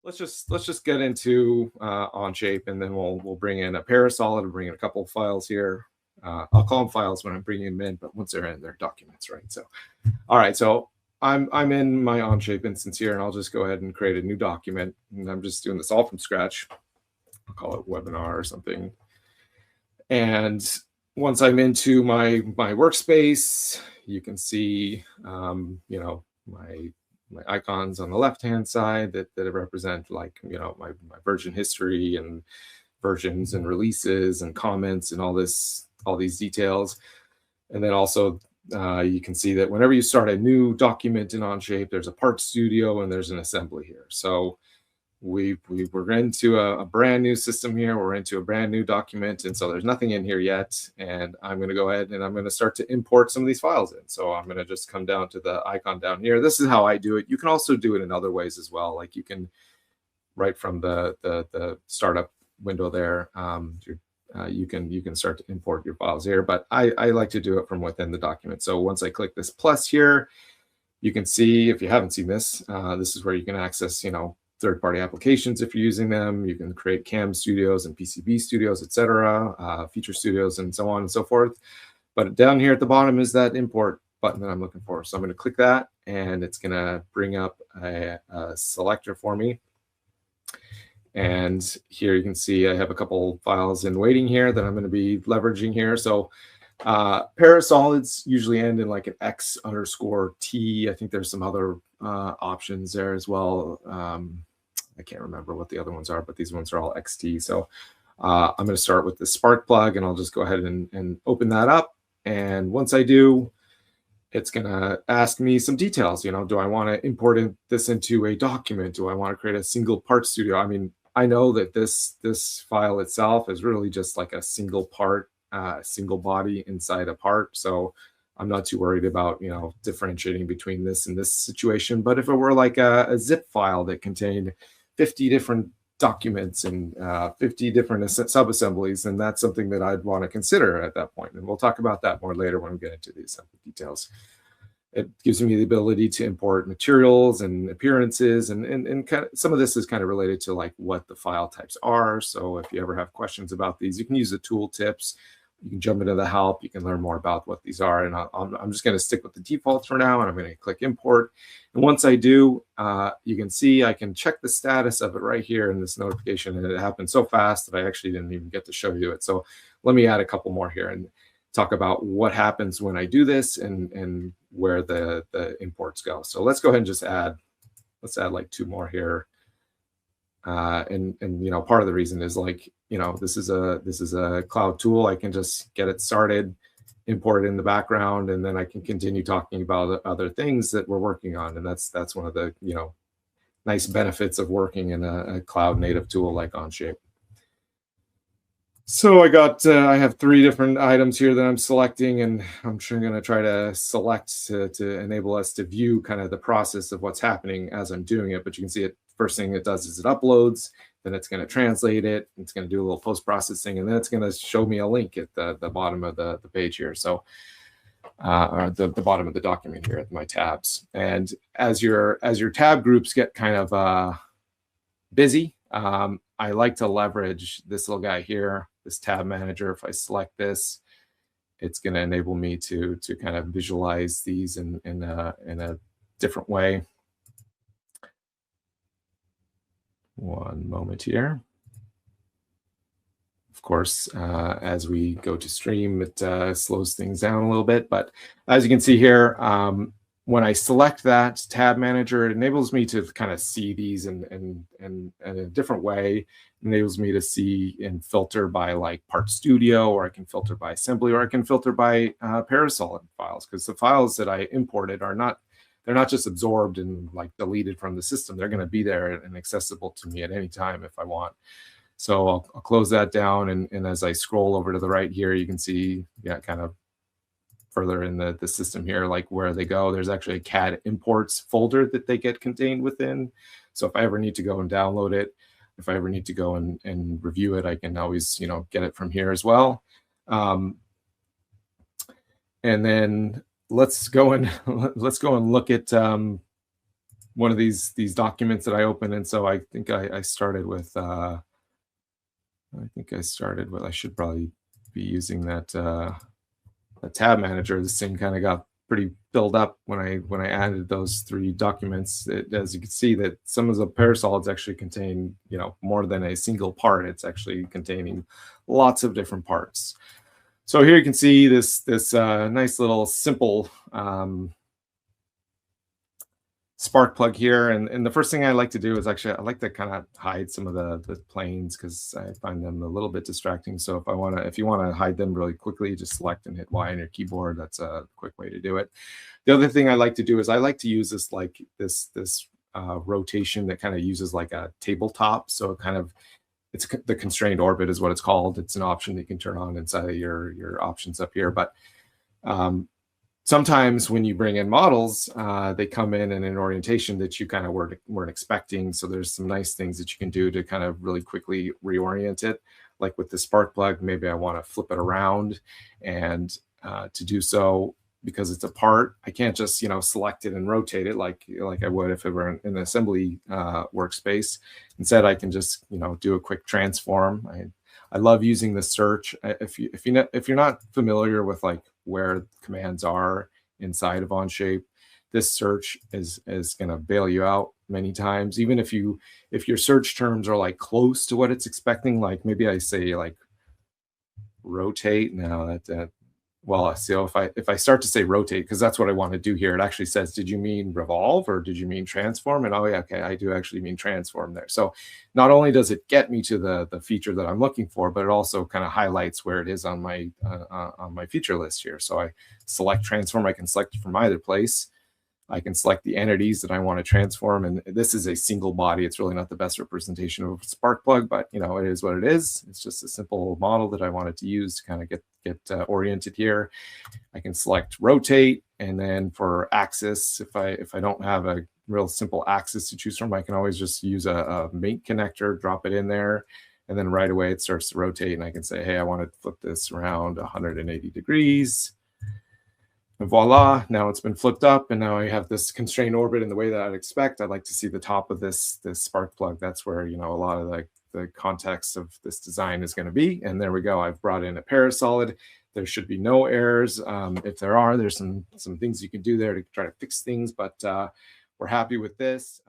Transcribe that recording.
let's just get into Onshape, and then we'll bring in a Parasolid and bring in a couple of files here. I'll call them files when I'm bringing them in, but once they're in, they're documents, right? So, all right, so I'm in my Onshape instance here, and I'll just go ahead and create a new document, and I'm just doing this all from scratch. I'll call it webinar or something. And once I'm into my workspace, you can see, you know, my icons on the left-hand side that represent, like, you know, my version history and versions and releases and comments and all these details. And then also you can see that whenever you start a new document in Onshape, there's a part studio and there's an assembly here. So we're into a brand new system here. We're into a brand new document, and so there's nothing in here yet. And I'm going to go ahead and I'm going to start to import some of these files in. So I'm going to just come down to the icon down here. This is how I do it. You can also do it in other ways as well. Like you can, right from the startup window there, you can start to import your files here. But I like to do it from within the document. So once I click this plus here, you can see, if you haven't seen this, this is where you can access, you know, third-party applications if you're using them. You can create CAM studios and PCB studios, etc., feature studios, and so on and so forth. But down here at the bottom is that import button that I'm looking for. So I'm going to click that, and it's going to bring up a selector for me. And here you can see I have a couple files in waiting here that I'm going to be leveraging here. So Parasolids usually end in like an X_T. I think there's some other options there as well. I can't remember what the other ones are, but these ones are all XT. So I'm going to start with the Spark plug, and I'll just go ahead and open that up. And once I do, it's going to ask me some details. You know, do I want to import this into a document? Do I want to create a single part studio? I mean, I know that this file itself is really just like a single part, single body inside a part. So I'm not too worried about, you know, differentiating between this and this situation. But if it were like a zip file that contained 50 different documents and 50 different sub-assemblies, then that's something that I'd want to consider at that point. And we'll talk about that more later when we get into the assembly details. It gives me the ability to import materials and appearances, and kind of, some of this is kind of related to like what the file types are. So if you ever have questions about these, you can use the tool tips. You can jump into the help. You can learn more about what these are. And I'm just going to stick with the defaults for now, and I'm going to click import. And once I do, you can see I can check the status of it right here in this notification. And it happened so fast that I actually didn't even get to show you it. So let me add a couple more here and talk about what happens when I do this and where the imports go. So let's go ahead and just add, let's add like 2 more here. And you know, part of the reason is, like, you know, this is a cloud tool. I can just get it started, import it in the background, and then I can continue talking about other things that we're working on. And that's one of the, you know, nice benefits of working in a cloud native tool like Onshape. So I have 3 different items here that I'm selecting, and I'm sure I'm going to try to select to enable us to view kind of the process of what's happening as I'm doing it. But you can see it. First thing it does is it uploads, then it's going to translate it, it's going to do a little post-processing, and then it's going to show me a link at the bottom of the page here. So or the bottom of the document here at my tabs. And as your tab groups get kind of busy, I like to leverage this little guy here, this tab manager. If I select this, it's going to enable me to kind of visualize these in a different way. One moment here. Of course, as we go to stream, it slows things down a little bit. But as you can see here, when I select that tab manager, it enables me to kind of see these in a different way. It enables me to see and filter by like Part Studio, or I can filter by assembly, or I can filter by Parasolid files, because the files that I imported are not, they're not just absorbed and like deleted from the system. They're going to be there and accessible to me at any time if I want. So I'll close that down. And as I scroll over to the right here, you can see, yeah, kind of further in the system here, like where they go. There's actually a CAD imports folder that they get contained within. So if I ever need to go and download it, if I ever need to go and review it, I can always, you know, get it from here as well. And then let's go and look at one of these documents that I opened. And so I think I started with, I should probably be using that, a tab manager. This thing kind of got pretty filled up when I added those 3 documents. As you can see, that some of the Parasolids actually contain, you know, more than a single part. It's actually containing lots of different parts. So here you can see this nice little simple spark plug here, and the first thing I like to do is actually I like to kind of hide some of the planes because I find them a little bit distracting. So if you want to hide them really quickly, just select and hit Y on your keyboard. That's a quick way to do it. The other thing I like to do is I like to use this rotation that kind of uses like a tabletop. So it kind of, it's the constrained orbit is what it's called. It's an option that you can turn on inside of your options up here. But sometimes when you bring in models, they come in an orientation that you kind of weren't expecting. So there's some nice things that you can do to kind of really quickly reorient it. Like with the spark plug, maybe I want to flip it around, and to do so, because it's a part, I can't just, you know, select it and rotate it like I would if it were in an assembly workspace. Instead, I can just, you know, do a quick transform. I love using the search. If you're not familiar with like where commands are inside of Onshape, this search is going to bail you out many times. Even if your search terms are like close to what it's expecting, like maybe I say like rotate. Now that well, so if I start to say rotate, because that's what I want to do here, it actually says, did you mean revolve or did you mean transform? And oh yeah, okay, I do actually mean transform there. So not only does it get me to the feature that I'm looking for, but it also kind of highlights where it is on my feature list here. So I select transform. I can select it from either place. I can select the entities that I want to transform, and this is a single body. It's really not the best representation of a spark plug, but you know, it is what it is. It's just a simple model that I wanted to use to kind of get oriented here. I can select rotate, and then for axis, if I don't have a real simple axis to choose from, I can always just use a mate connector, drop it in there, and then right away it starts to rotate, and I can say, hey, I want to flip this around 180 degrees. And voila, now it's been flipped up, and now I have this constrained orbit in the way that I'd expect. I'd like to see the top of this spark plug. That's where, you know, a lot of the context of this design is going to be. And there we go. I've brought in a Parasolid. There should be no errors. If there are, there's some things you can do there to try to fix things, but we're happy with this.